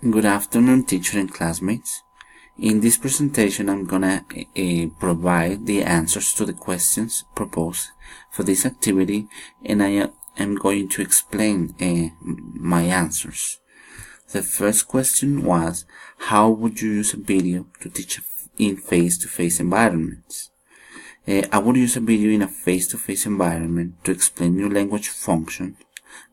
Good afternoon, teacher and classmates. In this presentation, I'm gonna provide the answers to the questions proposed for this activity, and I am going to explain my answers. The first question was, how would you use a video to teach in face-to-face environments? I would use a video in a face-to-face environment to explain new language functions,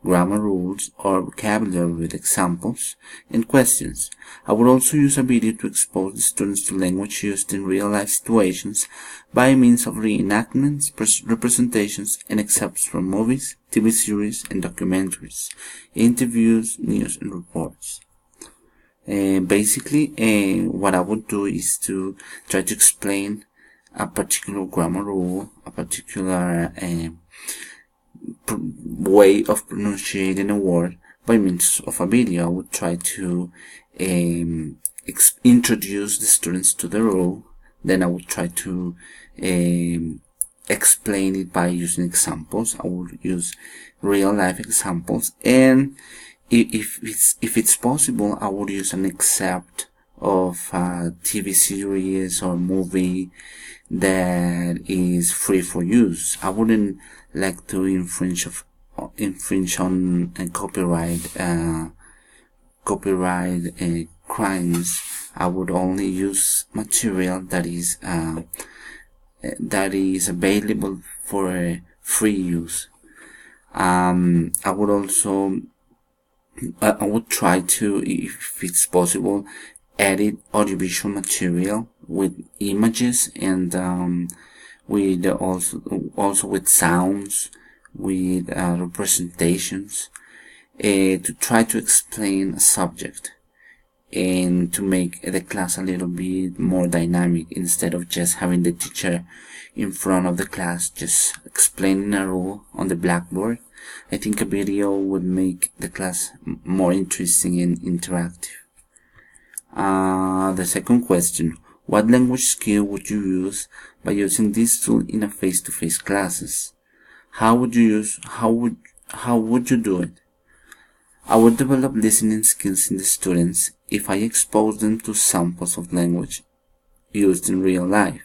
grammar rules, or vocabulary with examples and questions. I would also use a video to expose the students to language used in real-life situations by means of reenactments, representations, and excerpts from movies, TV series, and documentaries, interviews, news, and reports. Basically, what I would do is to try to explain a particular grammar rule, a particular way of pronunciating a word by means of a video. I would try to introduce the students to the rule. Then I would try to explain it by using examples. I would use real life examples, and if it's possible, I would use an excerpt of a TV series or movie that is free for use. I wouldn't like to infringe on copyright crimes. I would only use material that is available for free use. I would try to, if it's possible, edit audiovisual material with images and with also with sounds, with representations, to try to explain a subject and to make the class a little bit more dynamic instead of just having the teacher in front of the class just explaining a rule on the blackboard. I think a video would make the class more interesting and interactive. The second question, what language skill would you use by using this tool in a face-to-face classes? How would you do it? I would develop listening skills in the students if I expose them to samples of language used in real life.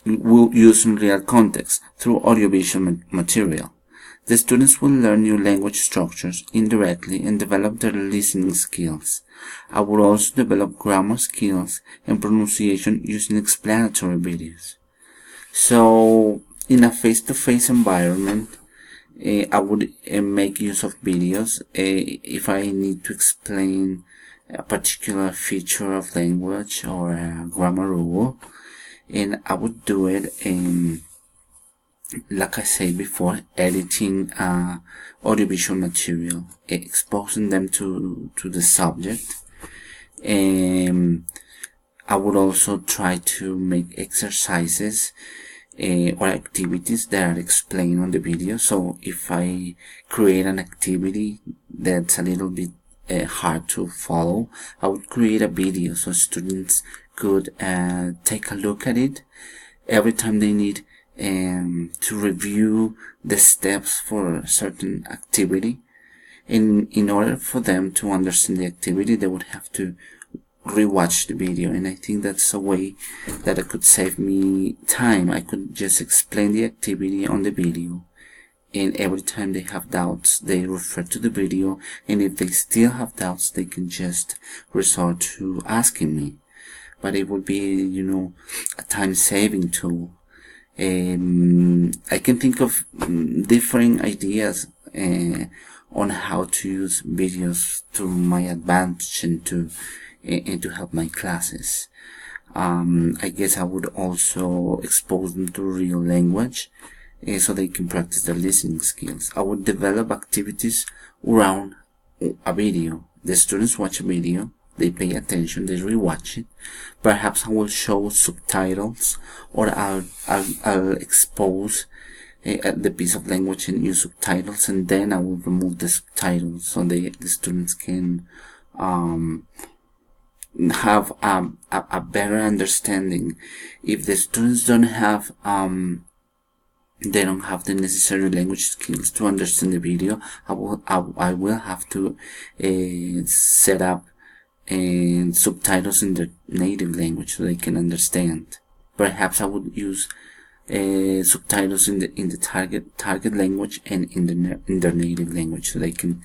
We'll use in real context through audiovisual material. The students will learn new language structures indirectly and develop their listening skills. I would also develop grammar skills and pronunciation using explanatory videos. So, in a face-to-face environment, I would make use of videos if I need to explain a particular feature of language or a grammar rule, and I would do it in, like I said before, editing audiovisual material, exposing them to the subject. And I would also try to make exercises or activities that are explained on the video. So if I create an activity that's a little bit hard to follow, I would create a video so students could take a look at it every time they need to review the steps for a certain activity. In order for them to understand the activity, they would have to rewatch the video, and I think that's a way that it could save me time. I could just explain the activity on the video, and every time they have doubts, they refer to the video, and if they still have doubts, they can just resort to asking me. But it would be, a time-saving tool. I can think of different ideas on how to use videos to my advantage and to help my classes. I guess I would also expose them to real language so they can practice their listening skills. I would develop activities around a video. The students watch a video, they pay attention, they rewatch it. Perhaps I will show subtitles, or I'll expose the piece of language and use subtitles, and then I will remove the subtitles so the students can have a better understanding. If the students don't have they don't have the necessary language skills to understand the video, I will have to set up subtitles in their native language so they can understand. Perhaps I would use subtitles in the target language and in their native language so they can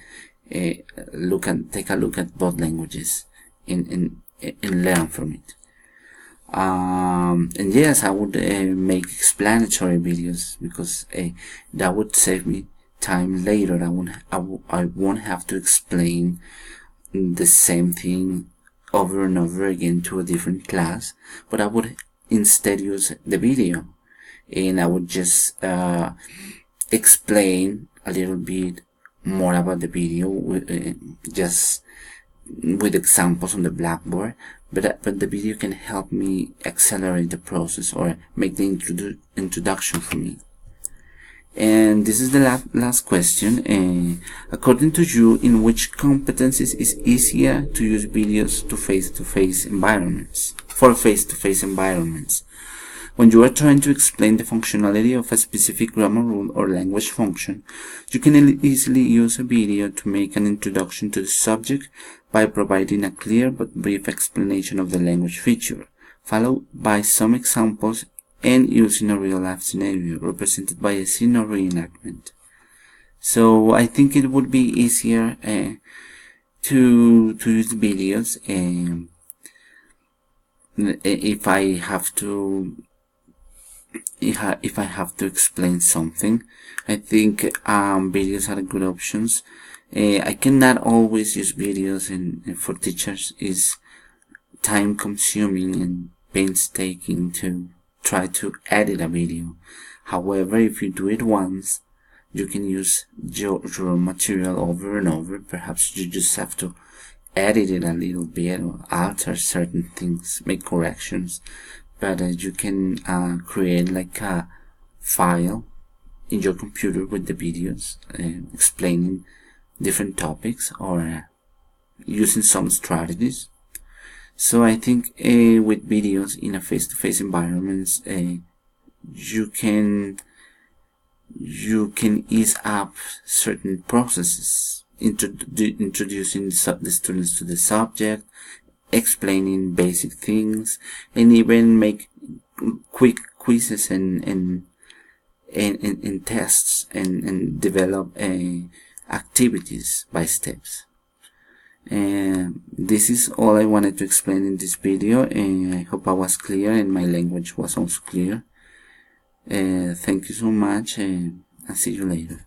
take a look at both languages and learn from it. And yes, I would make explanatory videos because that would save me time later. I won't have to explain the same thing over and over again to a different class, but I would instead use the video, and I would just explain a little bit more about the video just with examples on the blackboard, but the video can help me accelerate the process or make the introduction for me. And this is the last question. According to you, in which competencies is easier to use videos for face-to-face environments? When you are trying to explain the functionality of a specific grammar rule or language function, you can easily use a video to make an introduction to the subject by providing a clear but brief explanation of the language feature, followed by some examples and using a real-life scenario represented by a scene or reenactment. So I think it would be easier to use videos if I have to explain something. I think videos are good options. I cannot always use videos, and for teachers is time consuming and painstaking to try to edit a video. However, if you do it once, you can use your material over and over. Perhaps you just have to edit it a little bit or alter certain things, make corrections, but you can create like a file in your computer with the videos explaining different topics or using some strategies. So I think with videos in a face-to-face environments, you can ease up certain processes, introducing the students to the subject, explaining basic things, and even make quick quizzes and tests and develop activities by steps. And this is all I wanted to explain in this video, and I hope I was clear and my language was also clear. Thank you so much, and I'll see you later.